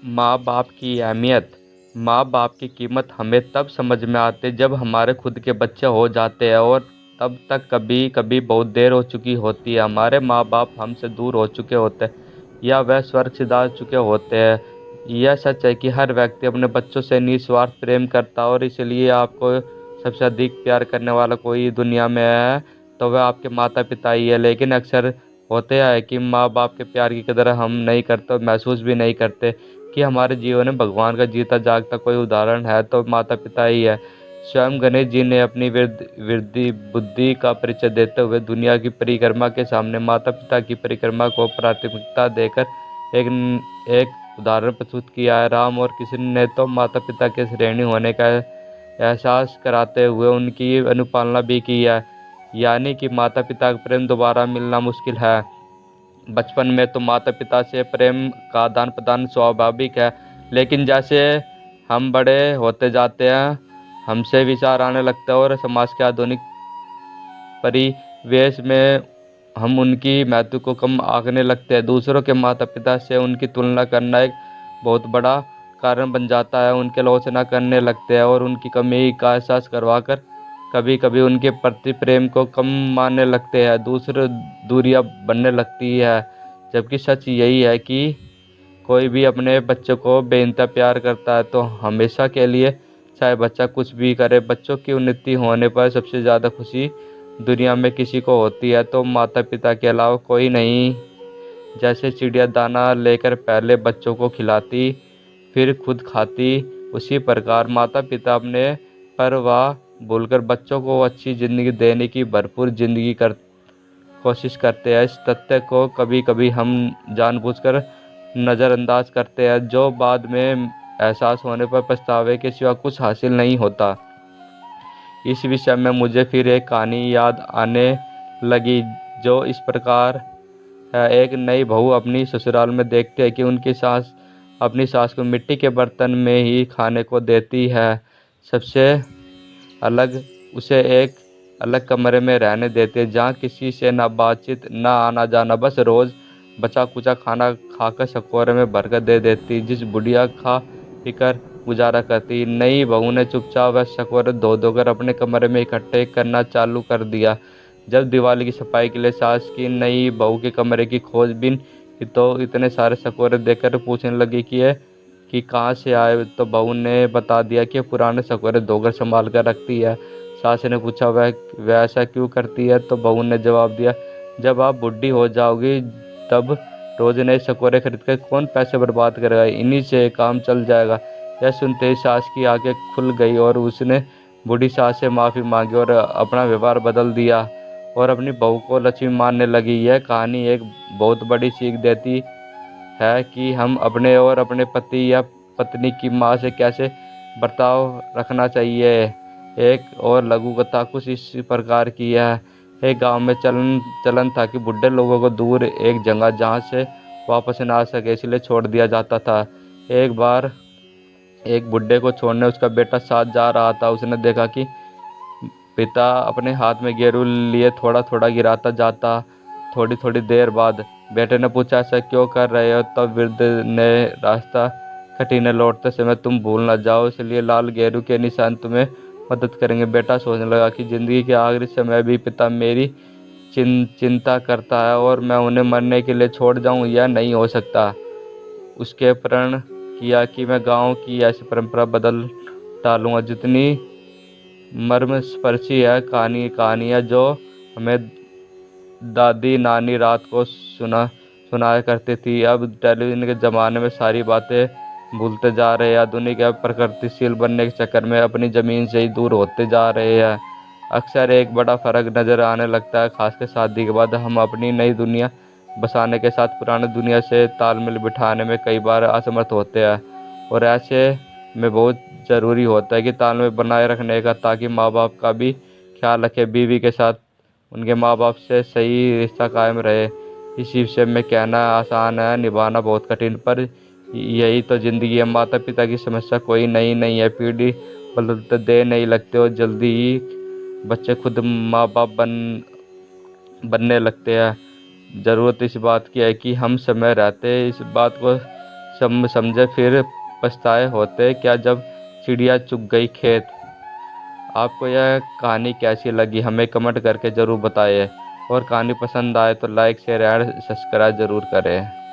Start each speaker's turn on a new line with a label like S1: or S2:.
S1: माँ बाप की अहमियत। माँ बाप की कीमत हमें तब समझ में आती है जब हमारे खुद के बच्चे हो जाते हैं, और तब तक कभी कभी बहुत देर हो चुकी होती है। हमारे माँ बाप हमसे दूर हो चुके होते हैं, या वह स्वर्ग सिधार चुके होते हैं। यह सच है कि हर व्यक्ति अपने बच्चों से निस्वार्थ प्रेम करता है, और इसलिए आपको सबसे अधिक प्यार करने वाला कोई दुनिया में है तो वह आपके माता पिता ही है। लेकिन अक्सर होते हैं कि माँ बाप के प्यार की कदर हम नहीं करते, महसूस भी नहीं करते कि हमारे जीवन में भगवान का जीता जागता कोई उदाहरण है तो माता पिता ही है। स्वयं गणेश जी ने अपनी वृद्धि बुद्धि का परिचय देते हुए दुनिया की परिक्रमा के सामने माता पिता की परिक्रमा को प्राथमिकता देकर एक एक उदाहरण प्रस्तुत किया है। राम और कृष्ण ने तो माता पिता के ऋणी होने का एहसास कराते हुए उनकी अनुपालना भी की है, यानी कि माता पिता का प्रेम दोबारा मिलना मुश्किल है। बचपन में तो माता पिता से प्रेम का आदान प्रदान स्वाभाविक है, लेकिन जैसे हम बड़े होते जाते हैं हमसे विचार आने लगते हैं और समाज के आधुनिक परिवेश में हम उनकी महत्व को कम आंकने लगते हैं। दूसरों के माता पिता से उनकी तुलना करना एक बहुत बड़ा कारण बन जाता है। उनकी आलोचना करने लगते हैं और उनकी कमी का एहसास करवाकर कभी कभी उनके प्रति प्रेम को कम मानने लगते हैं। दूसरे दूरियां बनने लगती है, जबकि सच यही है कि कोई भी अपने बच्चे को बेइंतहा प्यार करता है तो हमेशा के लिए, चाहे बच्चा कुछ भी करे। बच्चों की उन्नति होने पर सबसे ज़्यादा खुशी दुनिया में किसी को होती है तो माता पिता के अलावा कोई नहीं। जैसे चिड़िया दाना लेकर पहले बच्चों को खिलाती फिर खुद खाती, उसी प्रकार माता पिता अपने परवाह भूलकर बच्चों को अच्छी ज़िंदगी देने की भरपूर ज़िंदगी कर कोशिश करते हैं। इस तथ्य को कभी कभी हम जानबूझकर नज़रअंदाज करते हैं, जो बाद में एहसास होने पर पछतावे के सिवा कुछ हासिल नहीं होता। इस विषय में मुझे फिर एक कहानी याद आने लगी जो इस प्रकार है। एक नई बहू अपनी ससुराल में देखती है कि उनकी सास अपनी सास को मिट्टी के बर्तन में ही खाने को देती है, सबसे अलग उसे एक अलग कमरे में रहने देती है जहाँ किसी से ना बातचीत ना आना जाना, बस रोज़ बचा कुचा खाना खाकर शकोरे में भरकर दे देती, जिस बुढ़िया खा पीकर गुजारा करती। नई बहू ने चुपचाप वह शकोरे धो धोकर अपने कमरे में इकट्ठे करना चालू कर दिया। जब दिवाली की सफाई के लिए सास की नई बहू के कमरे की खोजबीन की तो इतने सारे शकोरे देखकर पूछने लगी कि कहाँ से आए, तो बहू ने बता दिया कि पुराने शकोरे धोकर संभाल कर रखती है। सास ने पूछा वह ऐसा क्यों करती है, तो बहू ने जवाब दिया, जब आप बूढ़ी हो जाओगी तब रोज नए शकोरे खरीद कर कौन पैसे बर्बाद करेगा, इन्हीं से काम चल जाएगा। यह सुनते ही सास की आंखें खुल गई और उसने बूढ़ी सास से माफ़ी मांगी और अपना व्यवहार बदल दिया और अपनी बहू को लक्ष्मी मानने लगी। यह कहानी एक बहुत बड़ी सीख देती है कि हम अपने और अपने पति या पत्नी की माँ से कैसे बर्ताव रखना चाहिए। एक और लघु कथा कुछ इस प्रकार की है। एक गांव में चलन था कि बुढ़े लोगों को दूर एक जगह जहाँ से वापस ना आ सके इसलिए छोड़ दिया जाता था। एक बार एक बुढ़े को छोड़ने उसका बेटा साथ जा रहा था। उसने देखा कि पिता अपने हाथ में गेरू लिए थोड़ा थोड़ा गिराता जाता। थोड़ी थोड़ी देर बाद बेटे ने पूछा, ऐसा क्यों कर रहे हो? तब वृद्ध ने रास्ता कटीने लौटते समय तुम भूल न जाओ इसलिए लाल गेरू के निशान तुम्हें मदद करेंगे। बेटा सोचने लगा कि जिंदगी के आखिरी समय भी पिता मेरी चिंता करता है और मैं उन्हें मरने के लिए छोड़ जाऊं, यह नहीं हो सकता। उसके प्रण किया कि मैं गांव की ऐसी परंपरा बदल डालूंगा। जितनी मर्मस्पर्शी है कहानियाँ जो हमें दादी नानी रात को सुनाया करती थी, अब टेलीविज़न के ज़माने में सारी बातें भूलते जा रहे हैं। आधुनिक या प्रगतिशील बनने के चक्कर में अपनी ज़मीन से ही दूर होते जा रहे हैं। अक्सर एक बड़ा फ़र्क नज़र आने लगता है, खासकर शादी के बाद। हम अपनी नई दुनिया बसाने के साथ पुरानी दुनिया से तालमेल बिठाने में कई बार असमर्थ होते हैं, और ऐसे में बहुत ज़रूरी होता है कि तालमेल बनाए रखने का, ताकि माँ बाप का भी ख्याल रखें, बीवी के साथ उनके माँ बाप से सही रिश्ता कायम रहे। इस विषय में कहना आसान है, निभाना बहुत कठिन, पर यही तो ज़िंदगी है। माता पिता की समस्या कोई नई नहीं है, पीढ़ी बदलते देर नहीं लगते और जल्दी ही बच्चे खुद माँ बाप बनने लगते हैं। ज़रूरत इस बात की है कि हम समय रहते इस बात को समझे फिर पछताए होते क्या जब चिड़िया चुग गई खेत। आपको यह कहानी कैसी लगी हमें कमेंट करके ज़रूर बताइए, और कहानी पसंद आए तो लाइक शेयर एंड सब्सक्राइब ज़रूर करें।